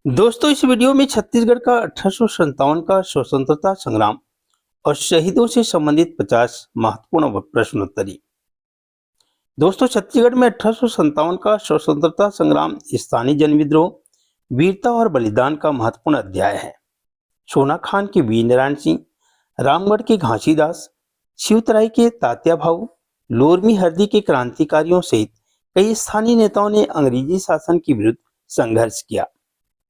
दोस्तों, इस वीडियो में छत्तीसगढ़ का 1857 का स्वतंत्रता संग्राम और शहीदों से संबंधित 50 महत्वपूर्ण प्रश्नोत्तरी। दोस्तों, छत्तीसगढ़ में 1857 का स्वतंत्रता संग्राम स्थानीय जनविद्रोह, वीरता और बलिदान का महत्वपूर्ण अध्याय है। सोना खान के वीर नारायण सिंह, रामगढ़ के घासीदास, शिवतराई के तात्या भाऊ, लोरमी हरदी के क्रांतिकारियों सहित कई स्थानीय नेताओं ने अंग्रेजी शासन के विरुद्ध संघर्ष किया।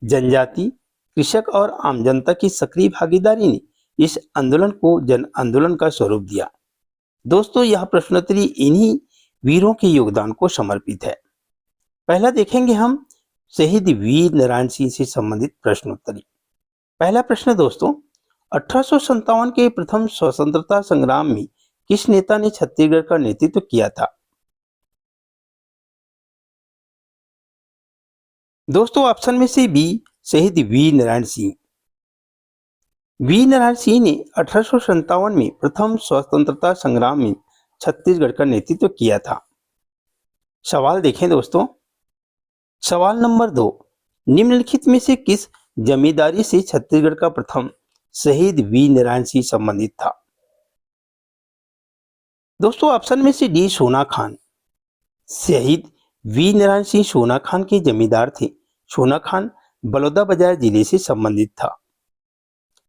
जनजाति, कृषक और आम जनता की सक्रिय भागीदारी ने इस आंदोलन को जन आंदोलन का स्वरूप दिया। दोस्तों, यह प्रश्नोत्तरी इन्हीं वीरों के योगदान को समर्पित है। पहला देखेंगे हम शहीद वीर नारायण सिंह से संबंधित प्रश्नोत्तरी। पहला प्रश्न दोस्तों, 1857 के प्रथम स्वतंत्रता संग्राम में किस नेता ने छत्तीसगढ़ का नेतृत्व किया था? दोस्तों, ऑप्शन में से बी, शहीद वीर नारायण सिंह। वीर नारायण सिंह ने 1857 में प्रथम स्वतंत्रता संग्राम में छत्तीसगढ़ का नेतृत्व किया था। सवाल देखें दोस्तों। सवाल नंबर 2, निम्नलिखित में से किस जमींदारी से छत्तीसगढ़ का प्रथम शहीद वीर नारायण सिंह संबंधित था? दोस्तों, ऑप्शन में से डी, सोना खान। शहीद वीर नारायण सिंह सोना खान के जमींदार थे। सोना खान बलौदाबाजार जिले से संबंधित था।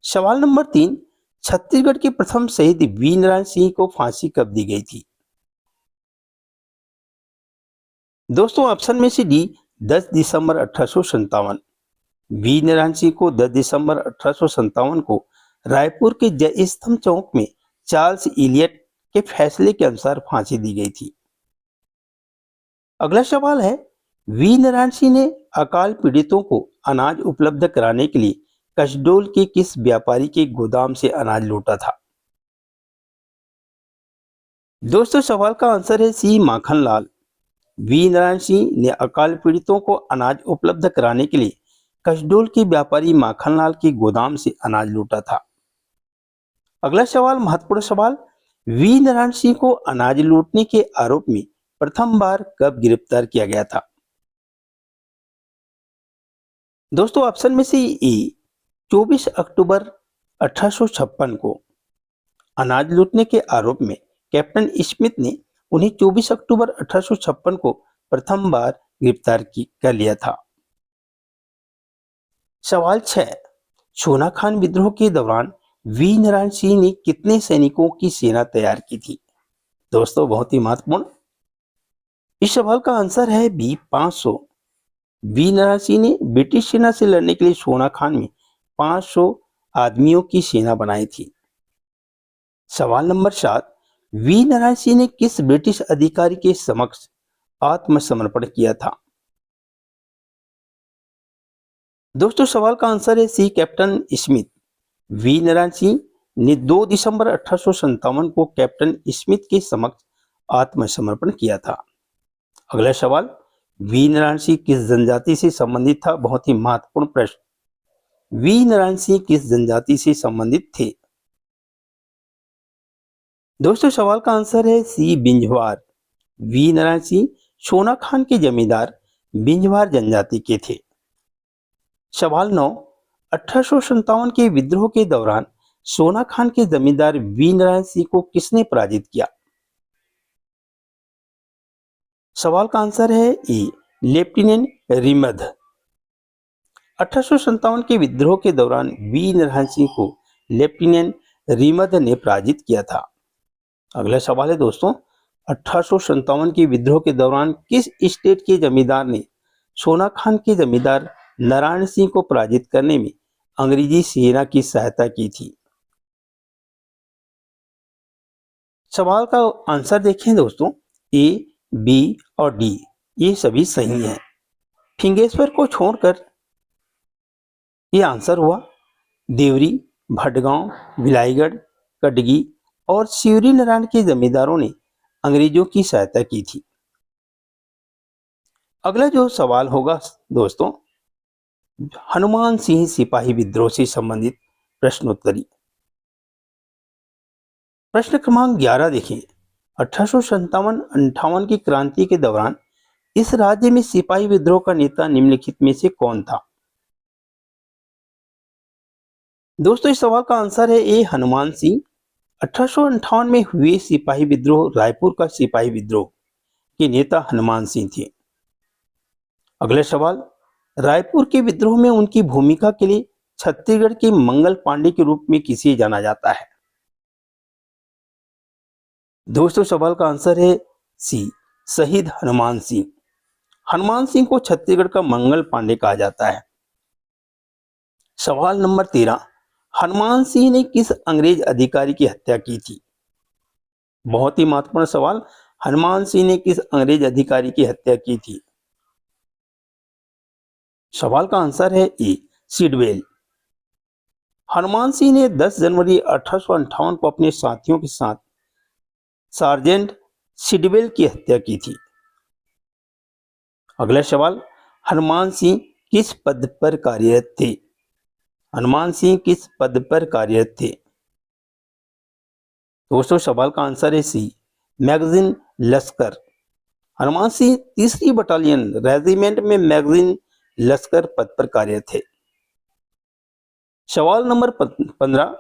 सवाल नंबर 3, छत्तीसगढ़ के प्रथम शहीद वीर नारायण सिंह को फांसी कब दी गई थी? दोस्तों, ऑप्शन में से डी, 10 दिसंबर 1857। वीर नारायण सिंह को 10 दिसंबर 1857 को रायपुर के जय स्तंभ चौक में चार्ल्स इलियट के फैसले के अनुसार फांसी दी गई थी। अगला सवाल है, वीर नारायण सिंह ने अकाल पीड़ितों को अनाज उपलब्ध कराने के लिए कसडोल के किस व्यापारी के गोदाम से अनाज लूटा था? दोस्तों, सवाल का आंसर है सी, माखनलाल। वीर नारायण सिंह ने अकाल पीड़ितों को अनाज उपलब्ध कराने के लिए कसडोल के व्यापारी माखनलाल के गोदाम से अनाज लूटा था। अगला सवाल महत्वपूर्ण सवाल, वीर नारायण सिंह को अनाज लूटने के आरोप में प्रथम बार कब गिरफ्तार किया गया था? दोस्तों, ऑप्शन में से ए, 24 अक्टूबर 1856 को। अनाज लूटने के आरोप में कैप्टन स्मिथ ने उन्हें 24 अक्टूबर 1856 को प्रथम बार गिरफ्तार कर लिया था। सवाल 6, सोना खान विद्रोह के दौरान वीर नारायण सिंह ने कितने सैनिकों की सेना तैयार की थी? दोस्तों, बहुत ही महत्वपूर्ण। इस सवाल का आंसर है बी, 500। वीर नारायण सिंह ने ब्रिटिश सेना से लड़ने के लिए सोना खान में 500 आदमियों की सेना बनाई थी। सवाल नंबर 7, वीर नारायण सिंह ने किस ब्रिटिश अधिकारी के समक्ष आत्मसमर्पण किया था? दोस्तों, सवाल का आंसर है C, captain Smith. Veer Narayan Singh ने 2 दिसंबर 1857 को कैप्टन स्मिथ के समक्ष आत्मसमर्पण किया था। अगला सवाल, वीर नारायण सिंह किस जनजाति से संबंधित था? बहुत ही महत्वपूर्ण प्रश्न। वीर नारायण सिंह किस जनजाति से संबंधित थे? दोस्तों, सवाल का आंसर है सी, बिंझवार। वीर नारायण सिंह सोना खान के जमींदार बिंझवार जनजाति के थे। सवाल 9, 1857 के विद्रोह के दौरान सोना खान के जमींदार वीर नारायण सिंह को किसने पराजित किया? सवाल का आंसर है ए, लेफ्टिनेंट रिमध। 1857 के विद्रोह के दौरान वीर नारायण सिंह को लेफ्टिनेंट रिमध ने पराजित किया था। अगला सवाल है दोस्तों, 1857 के विद्रोह के दौरान किस स्टेट के जमींदार ने सोना खान के जमींदार नारायण सिंह को पराजित करने में अंग्रेजी सेना की सहायता की थी? सवाल का आंसर देखें दोस्तों, ए, बी और डी, ये सभी सही हैं। फिंगेश्वर को छोड़कर ये आंसर हुआ। देवरी, भटगांव, भिलाईगढ़, कटगी और शिवरी नारायण के जमींदारों ने अंग्रेजों की सहायता की थी। अगला जो सवाल होगा दोस्तों, हनुमान सिंह सिपाही विद्रोह से संबंधित प्रश्नोत्तरी। प्रश्न क्रमांक 11 देखें। 1857-58 की क्रांति के दौरान इस राज्य में सिपाही विद्रोह का नेता निम्नलिखित में से कौन था? दोस्तों इस सवाल का आंसर है ए हनुमान सिंह। 1858 में हुए सिपाही विद्रोह, रायपुर का सिपाही विद्रोह के नेता हनुमान सिंह थे। अगला सवाल, रायपुर के विद्रोह में उनकी भूमिका के लिए छत्तीसगढ़ के मंगल पांडे के रूप में किसे जाना जाता है? दोस्तों सवाल का आंसर है सी, शहीद हनुमान सिंह। हनुमान सिंह को छत्तीसगढ़ का मंगल पांडे कहा जाता है। सवाल नंबर 13, हनुमान सिंह ने किस अंग्रेज अधिकारी की हत्या की थी? बहुत ही महत्वपूर्ण सवाल, हनुमान सिंह ने किस अंग्रेज अधिकारी की हत्या की थी? सवाल का आंसर है ए, सिडवेल। हनुमान सिंह ने 10 जनवरी 1858 को अपने साथियों के साथ सार्जेंट सिडवेल की हत्या की थी। अगला सवाल, हनुमान सिंह किस पद पर कार्यरत थे? हनुमान सिंह किस पद पर कार्यरत थे? दोस्तों सवाल का आंसर है सी, मैगजीन लश्कर। हनुमान सिंह 3री बटालियन रेजिमेंट में मैगजीन लश्कर पद पर कार्यरत थे। सवाल नंबर 15,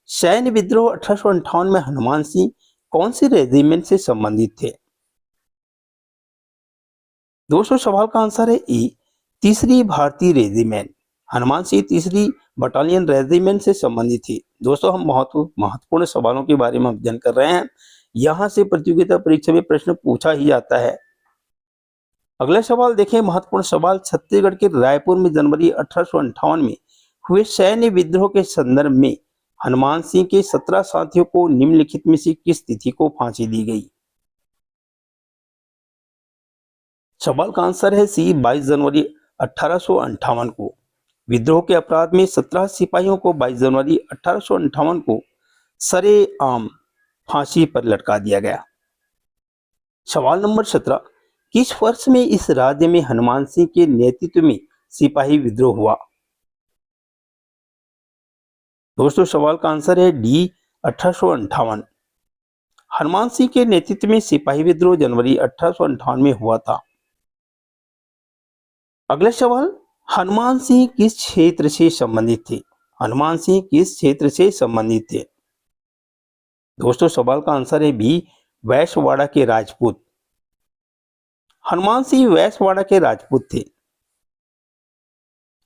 सैन्य विद्रोह 1858 में हनुमान सिंह कौन से रेजिमेंट से संबंधित थे? दोस्तों सवाल का आंसर है ई, 3री भारतीय रेजिमेंट। हनुमान सिंह 3री बटालियन रेजिमेंट से संबंधित थी। दोस्तों हम बहुत महत्वपूर्ण सवालों के बारे में अध्ययन कर रहे हैं, यहां से प्रतियोगिता परीक्षा में प्रश्न पूछा ही जाता है। अगला सवाल देखें, महत्वपूर्ण सवाल, छत्तीसगढ़ के रायपुर में जनवरी 1858 में हुए सैन्य विद्रोह के संदर्भ में हनुमान सिंह के 17 साथियों को निम्नलिखित में से किस तिथि को फांसी दी गई? सवाल का आंसर है सी, 22 जनवरी 1858 को। विद्रोह के अपराध में 17 सिपाहियों को 22 जनवरी 1858 को सरेआम फांसी पर लटका दिया गया। सवाल नंबर 17, किस वर्ष में इस राज्य में हनुमान सिंह के नेतृत्व में सिपाही विद्रोह हुआ? दोस्तों सवाल का आंसर है डी, 1858। हनुमान सिंह के नेतृत्व में सिपाही विद्रोह जनवरी 1858 में हुआ था। अगला सवाल, हनुमान सिंह किस क्षेत्र से संबंधित थे? हनुमान सिंह किस क्षेत्र से संबंधित थे? दोस्तों सवाल का आंसर है बी, वैश्यवाड़ा के राजपूत। हनुमान सिंह वैश्यवाड़ा के राजपूत थे।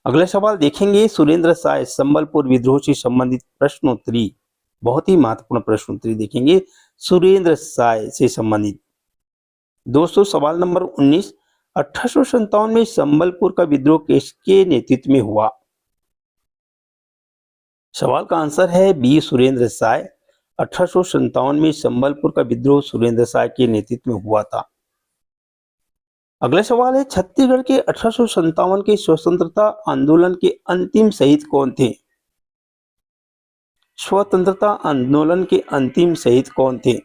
अगला सवाल देखेंगे, सुरेंद्र साय संबलपुर विद्रोह से संबंधित प्रश्नोत्तरी, बहुत ही महत्वपूर्ण प्रश्नोत्तरी देखेंगे सुरेंद्र साय से संबंधित। दोस्तों सवाल नंबर 19, 1857 में संबलपुर का विद्रोह किसके नेतृत्व में हुआ? सवाल का आंसर है बी, सुरेंद्र साय। 1857 में संबलपुर का विद्रोह सुरेंद्र साय के नेतृत्व में हुआ था। अगला सवाल है, छत्तीसगढ़ के 1857 के स्वतंत्रता आंदोलन के अंतिम शहीद कौन थे? स्वतंत्रता आंदोलन के अंतिम शहीद कौन थे?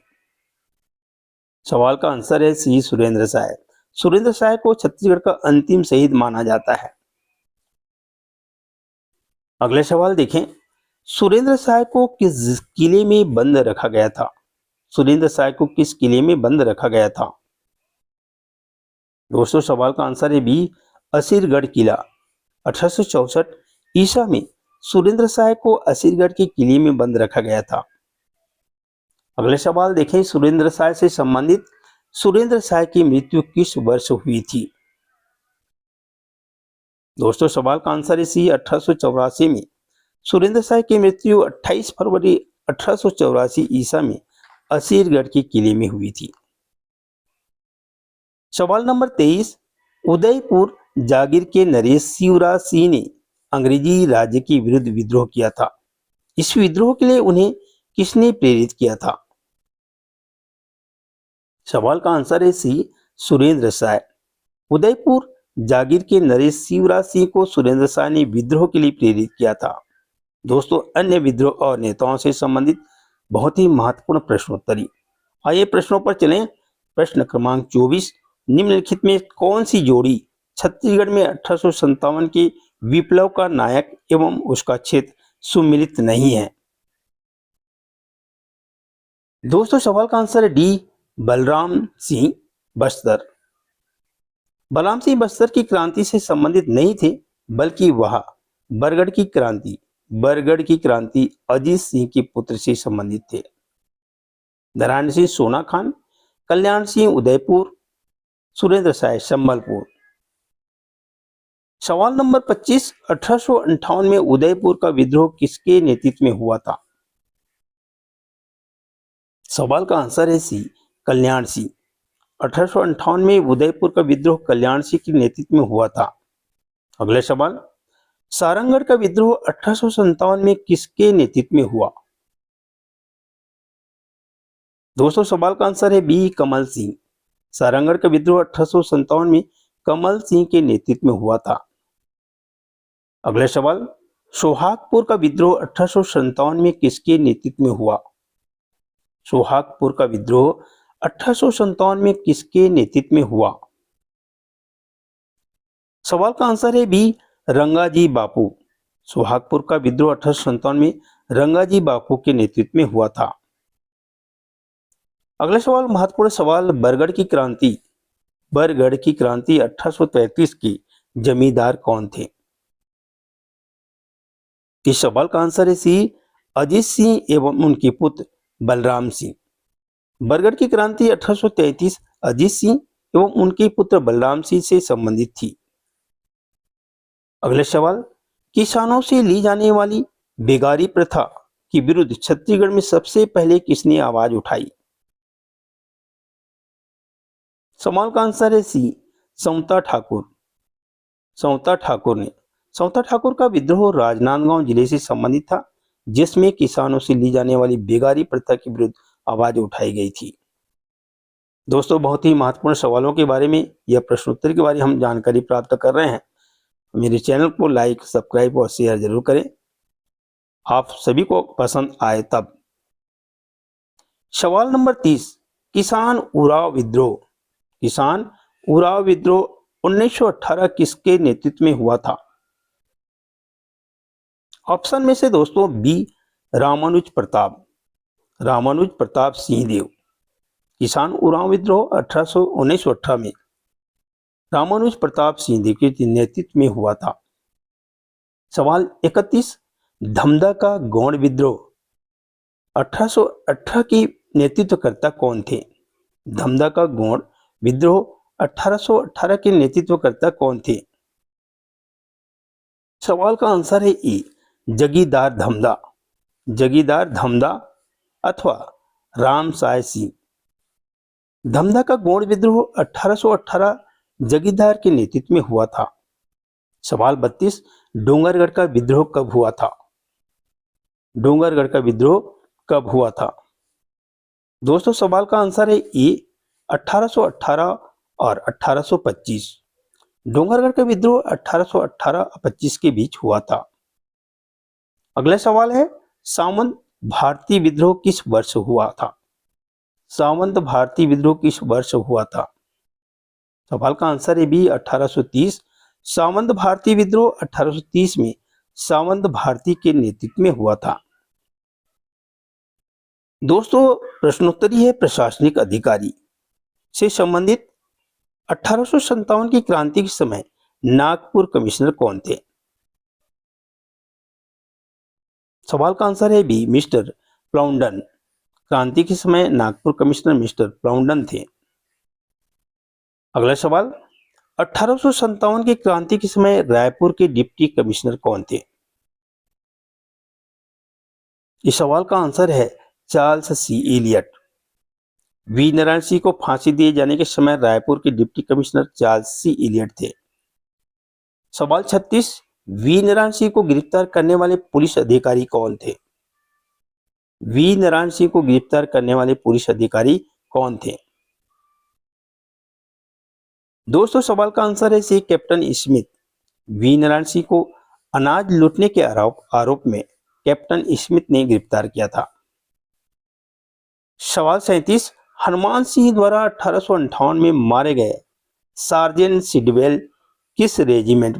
सवाल का आंसर है सी, सुरेंद्र साय। सुरेंद्र साय को छत्तीसगढ़ का अंतिम शहीद माना जाता है। अगले सवाल देखें, सुरेंद्र साय को किस किले में बंद रखा गया था? सुरेंद्र साय को किस किले में बंद रखा गया था? दोस्तों सवाल का आंसर है बी, असीरगढ़ किला। 1864 ईसा में सुरेंद्र साय को असीरगढ़ के किले में बंद रखा गया था। अगले सवाल देखें, सुरेंद्र साय से संबंधित, सुरेंद्र साय की मृत्यु किस वर्ष हुई थी? दोस्तों सवाल का आंसर है सी, 1884 में। सुरेंद्र साय की मृत्यु 28 फरवरी 1884 ईसा में असीरगढ़ के किले में हुई थी। सवाल नंबर 23, उदयपुर जागीर के नरेश शिवराज सिंह ने अंग्रेजी राज्य के विरुद्ध विद्रोह किया था। इस विद्रोह के लिए उन्हें किसने प्रेरित किया था? सवाल का आंसर है सी, सुरेंद्र साय। उदयपुर जागीर के नरेश शिवराज सिंह को सुरेंद्र साय ने विद्रोह के लिए प्रेरित किया था। दोस्तों अन्य विद्रोह और नेताओं से संबंधित बहुत ही महत्वपूर्ण प्रश्नोत्तरी, आइए प्रश्नों पर चलें। प्रश्न क्रमांक 24, निम्नलिखित में कौन सी जोड़ी छत्तीसगढ़ में 1857 के विप्लव का नायक एवं उसका क्षेत्र सुमिलित नहीं है? दोस्तों सवाल का आंसर है डी, बलराम सिंह बस्तर। बलराम सिंह बस्तर की क्रांति से संबंधित नहीं थे, बल्कि वह बरगढ़ की क्रांति बरगढ़ की क्रांति अजीत सिंह के पुत्र से संबंधित थे? नारायण सिंह सोना खान, कल्याण सिंह उदयपुर, सुरेंद्र साय संबलपुर। सवाल नंबर 25, 1858 में उदयपुर का विद्रोह किसके नेतृत्व में हुआ था? सवाल का आंसर है सी, कल्याण सिंह। 1858 में उदयपुर का विद्रोह कल्याण सिंह के नेतृत्व में हुआ था। अगला सवाल, सारंगढ़ का विद्रोह 1857 में किसके नेतृत्व में हुआ? दोस्तों सवाल का आंसर है बी, कमल सिंह। सारंगढ़ का विद्रोह 1857 में कमल सिंह के नेतृत्व में हुआ था। अगला सवाल, सोहागपुर का विद्रोह 1857 में किसके नेतृत्व में हुआ? सोहागपुर का विद्रोह 1857 में किसके नेतृत्व में हुआ? सवाल का आंसर है बी, रंगाजी बापू। सोहागपुर का विद्रोह 1857 में रंगाजी बापू के नेतृत्व में हुआ था। अगला सवाल महत्वपूर्ण सवाल, बरगढ़ की क्रांति 1833 की जमींदार कौन थे? इस सवाल का आंसर है सी, अजीत सिंह एवं उनके पुत्र बलराम सिंह। बरगढ़ की क्रांति 1833 अजीत सिंह एवं उनके पुत्र बलराम सिंह से संबंधित थी। अगला सवाल, किसानों से ली जाने वाली बेगारी प्रथा के विरुद्ध छत्तीसगढ़ में सबसे पहले किसने आवाज उठाई? सवाल का आंसर है सी, समता ठाकुर। समता ठाकुर का विद्रोह राजनांदगांव जिले से संबंधित था, जिसमें किसानों से ली जाने वाली बेगारी प्रथा के विरुद्ध आवाज उठाई गई थी। दोस्तों बहुत ही महत्वपूर्ण सवालों के बारे में या प्रश्नोत्तर के बारे में हम जानकारी प्राप्त कर रहे हैं। मेरे चैनल को लाइक, सब्सक्राइब और शेयर जरूर करें, आप सभी को पसंद आए तब। सवाल नंबर 30, किसान उराव विद्रोह 1918 किसके नेतृत्व में हुआ था? ऑप्शन में से दोस्तों बी, रामानुज प्रताप सिंहदेव। किसान उराव विद्रोह 1918 में रामानुज प्रताप सिंहदेव के नेतृत्व में हुआ था। सवाल 31, धमधा का गौड़ विद्रोह 1818 की नेतृत्वकर्ता कौन थे? धमधा का गौड़ विद्रोह 1818 के नेतृत्वकर्ता कौन थे? सवाल का आंसर है ए, जगीदार धमधा अथवा रामसाय सिंह। धमधा का गौड़ विद्रोह 1818 जगीदार के नेतृत्व में हुआ था। सवाल 32, डोंगरगढ़ का विद्रोह कब हुआ था? दोस्तों सवाल का आंसर है ए, 1818 और 1825। डोंगरगढ़ का विद्रोह 1818 और 25 के बीच हुआ था। अगला सवाल है, सामंत भारतीय विद्रोह किस वर्ष हुआ था? सवाल का आंसर है बी, 1830। सामंत भारतीय विद्रोह 1830 में सामंत भारती के नेतृत्व में हुआ था। दोस्तों प्रश्नोत्तरी है, प्रशासनिक अधिकारी से संबंधित 1857 की क्रांति के समय नागपुर कमिश्नर कौन थे? सवाल का आंसर है बी, मिस्टर प्लाउंडन। क्रांति के समय नागपुर कमिश्नर मिस्टर प्लाउंडन थे। अगला सवाल, 1857 की क्रांति के समय रायपुर के डिप्टी कमिश्नर कौन थे? इस सवाल का आंसर है चार्ल्स सी एलियट। वी नारायण सिंह को फांसी दिए जाने के समय रायपुर के deputy commissioner Charles C Elliott थे। सवाल 36, वी नारायण सिंह को गिरफ्तार करने वाले पुलिस अधिकारी कौन थे? वी नारायण सिंह को गिरफ्तार करने वाले पुलिस अधिकारी कौन थे? दोस्तों सवाल का आंसर है C, captain Smith. V Narayan Singh को अनाज लूटने के आरोप में कैप्टन स्मिथ ने गिरफ्तार किया था। सवाल 37, हनुमान सिंह द्वारा 1858 में मारे गए सार्जेंट सिडवेल किस रेजिमेंट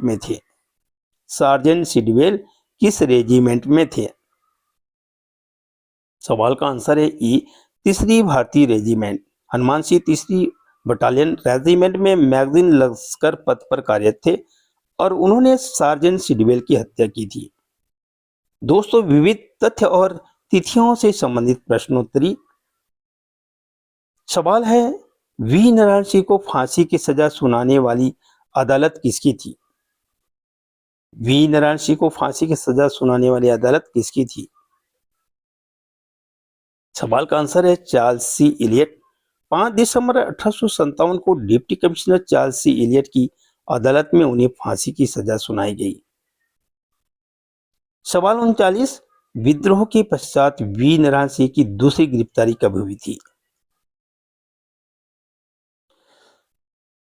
में थे? सवाल का आंसर है ई, तीसरी भारतीय रेजिमेंट। हनुमान सिंह तीसरी बटालियन रेजिमेंट में मैगजीन लश्कर पद पर कार्यरत थे और उन्होंने सार्जेंट सिडवेल की हत्या की थी। दोस्तों विविध तथ्य और तिथियों से संबंधित प्रश्नोत्तरी। सवाल है, वी नारायण सिंह को फांसी की सजा सुनाने वाली अदालत किसकी थी? वी नारायण सिंह को फांसी की सजा सुनाने वाली अदालत किसकी थी? सवाल का आंसर है चार्ल्स सी इलियट। 5 दिसंबर 1857 को डिप्टी कमिश्नर चार्ल्स सी इलियट की अदालत में उन्हें फांसी की सजा सुनाई गई। सवाल 39, विद्रोह के पश्चात वी नारायण सिंह की दूसरी गिरफ्तारी कब हुई थी?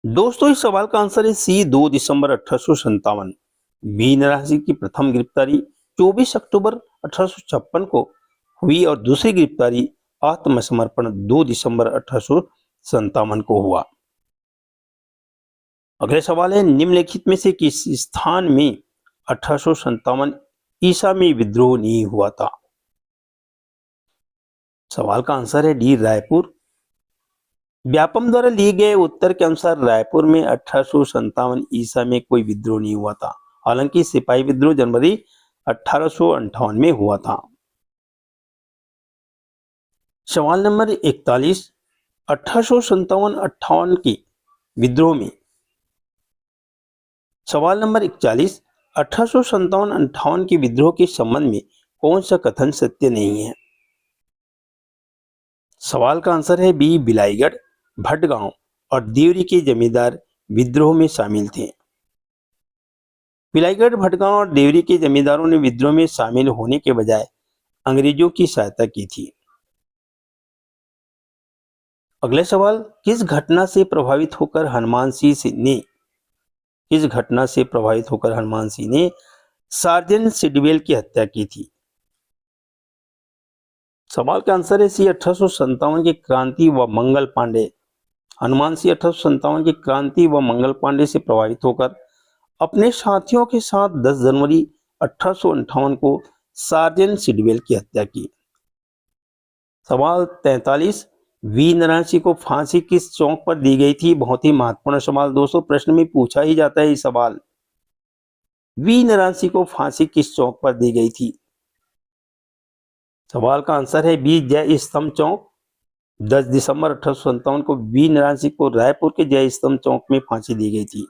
दोस्तों इस सवाल का आंसर है सी, 2 दिसंबर 1857। वी नारायण सिंह की प्रथम गिरफ्तारी 24 अक्टूबर 1856 को हुई और दूसरी गिरफ्तारी आत्मसमर्पण 2 दिसंबर 1857 को हुआ। अगले सवाल है, निम्नलिखित में से किस स्थान में 1857 ईसा में विद्रोह नहीं हुआ था? सवाल का आंसर है डी, रायपुर। व्यापम द्वारा लिए गए उत्तर के अनुसार रायपुर में 1857 ईसा में कोई विद्रोह नहीं हुआ था। हालांकि सिपाही विद्रोह जनवरी 1858 में हुआ था। सवाल नंबर 41, 1857-58 के विद्रोह में। सवाल नंबर 41, 1857-58 के विद्रोह के संबंध में कौन सा कथन सत्य नहीं है? सवाल का आंसर है बी, बिलाईगढ़, भटगांव और देवरी के जमींदार विद्रोह में शामिल थे। बिलाईगढ़, भटगांव और देवरी के जमींदारों ने विद्रोह में शामिल होने के बजाय अंग्रेजों की सहायता की थी। अगले सवाल, किस घटना से प्रभावित होकर हनुमान सिंह ने सार्जेंट सिडवेल की हत्या की थी? सवाल का आंसर है सी, 1857 के क्रांति व मंगल पांडे। हनुमान सिंह 1857 की क्रांति व मंगल पांडे से प्रभावित होकर अपने साथियों के साथ 10 जनवरी 1858 को सार्जेंट सिडवेल की हत्या की। सवाल 43, वी नारायण सिंह को फांसी किस चौक पर दी गई थी? बहुत ही महत्वपूर्ण सवाल दोस्तों, प्रश्न में पूछा ही जाता है ये सवाल। वी नारायण सिंह को फांसी किस चौक पर दी गई थी? सवाल का आंसर है बी, जय स्तंभ चौक। 10 दिसंबर 1857 को वी नारायण सिंह को रायपुर के जय स्तंभ चौक में फांसी दी गई थी।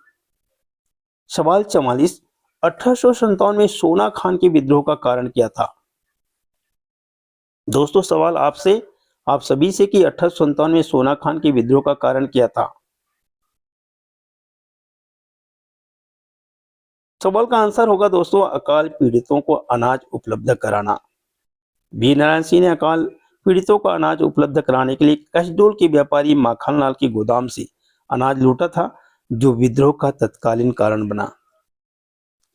सवाल 44, 1857 में सोना खान के विद्रोह का कारण क्या था? दोस्तों सवाल आप सभी से कि 1857 में सोना खान के विद्रोह का कारण क्या था? सवाल का आंसर होगा दोस्तों अकाल पीड़ितों को अनाज उपलब्ध कराना। वी नारायण सिंह ने अकाल पीड़ितों को अनाज उपलब्ध कराने के लिए कसडोल के व्यापारी माखनलाल के गोदाम से अनाज लूटा था, जो विद्रोह का तत्कालीन कारण बना।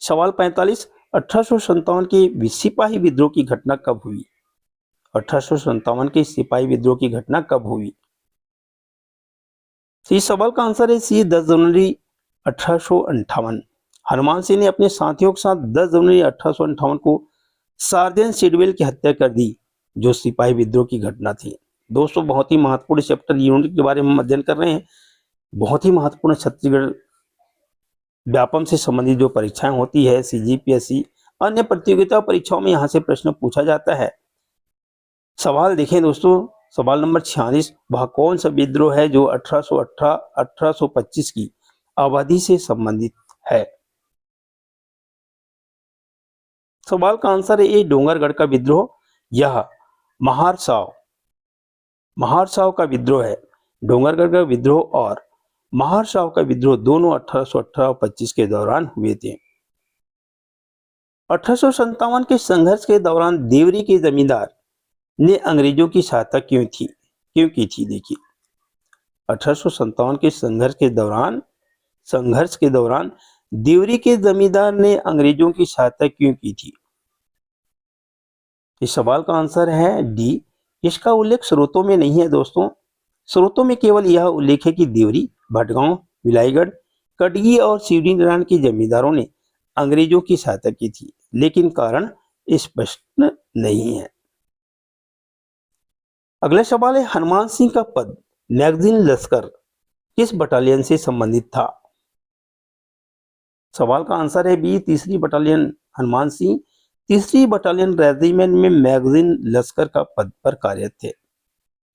सवाल 45, 1857 के सिपाही विद्रोह की घटना कब हुई? 1857 के सिपाही विद्रोह की घटना कब हुई? इस सवाल का आंसर है सी, 10 जनवरी 1858। हनुमान सिंह ने अपने साथियों के साथ 10 जनवरी 1858 को सार्जेंट सिडवेल की हत्या कर दी, जो सिपाही विद्रोह की घटना थी। दोस्तों बहुत ही महत्वपूर्ण चैप्टर यूनिट के बारे में हम अध्ययन कर रहे हैं। बहुत ही महत्वपूर्ण छत्तीसगढ़ व्यापम से संबंधित जो परीक्षाएं होती है, सीजीपीएससी अन्य प्रतियोगिता परीक्षाओं में यहाँ से प्रश्न पूछा जाता है। सवाल देखें दोस्तों, सवाल नंबर 46, वह कौन सा विद्रोह है जो 1818-1825 की अवधि से संबंधित है? सवाल का आंसर है ए, डोंगरगढ़ का विद्रोह। यह महार साव का विद्रोह है। डोंगरगढ़ का विद्रोह और महार साव का विद्रोह दोनों 1818 और 25 के दौरान हुए थे। 1857 के संघर्ष के दौरान देवरी के जमींदार ने अंग्रेजों की सहायता क्यों की थी? देखिए 1857 के संघर्ष के दौरान देवरी के जमींदार ने अंग्रेजों की सहायता क्यों की थी? इस सवाल का आंसर है डी, इसका उल्लेख स्रोतों में नहीं है दोस्तों। स्रोतों में केवल यह उल्लेख है कि देवरी, भटगांव, बिलाईगढ़, कटगी और शिवरी नारायण के जमींदारों ने अंग्रेजों की सहायता की थी, लेकिन कारण स्पष्ट नहीं है। अगला सवाल है, हनुमान सिंह का पद मैगजीन लश्कर किस बटालियन से संबंधित था? सवाल का आंसर है बी, 3री बटालियन हनुमान सिंह तीसरी बटालियन रेजिमेंट में मैगजीन लश्कर का पद पर कार्यरत थे।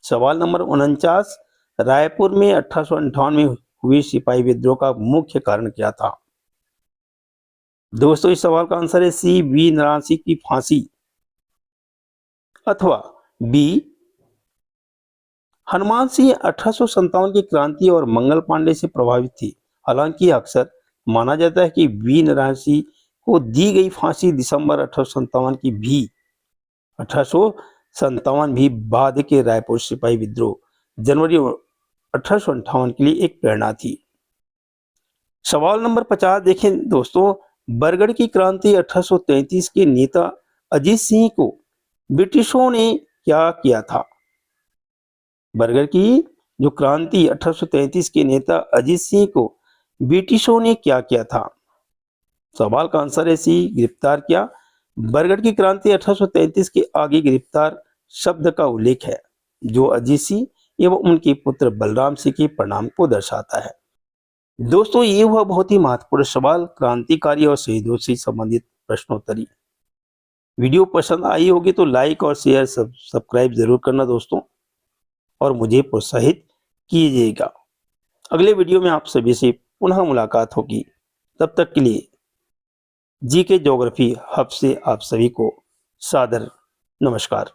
सवाल नंबर 49, रायपुर में 1858 में हुए सिपाही विद्रोह का मुख्य कारण क्या था? दोस्तों इस सवाल का आंसर है सी, वी नारायण सिंह की फांसी, अथवा बी हनुमान सिंह 1857 की क्रांति और मंगल पांडे से प्रभावित थी। हालांकि अक्सर माना जाता है कि वी नारायण सिंह को दी गई फांसी दिसंबर 1857 भी बाद के रायपुर सिपाही विद्रोह जनवरी 1858 के लिए एक प्रेरणा थी। सवाल नंबर 50 देखें दोस्तों, बरगढ़ की क्रांति 1833 के नेता अजीत सिंह को ब्रिटिशों ने क्या किया था? बरगढ़ की जो क्रांति 1833 के नेता अजीत सिंह को ब्रिटिशों ने क्या किया था? सवाल का आंसर है सी, गिरफ्तार किया। बरगढ़ की क्रांति 1833 के आगे गिरफ्तार शब्द का उल्लेख है, जो अजीत सिंह एवं उनके पुत्र बलराम सिंह के परिणाम को दर्शाता है। दोस्तों ये हुआ बहुत ही महत्वपूर्ण सवाल, क्रांतिकारी और शहीदों से संबंधित प्रश्नोत्तरी। वीडियो पसंद आई होगी तो लाइक और शेयर सब्सक्राइब जरूर करना दोस्तों, और मुझे प्रोत्साहित कीजिएगा। अगले वीडियो में आप सभी से पुनः मुलाकात होगी। तब तक के लिए जीके ज्योग्राफी हब से आप सभी को सादर नमस्कार।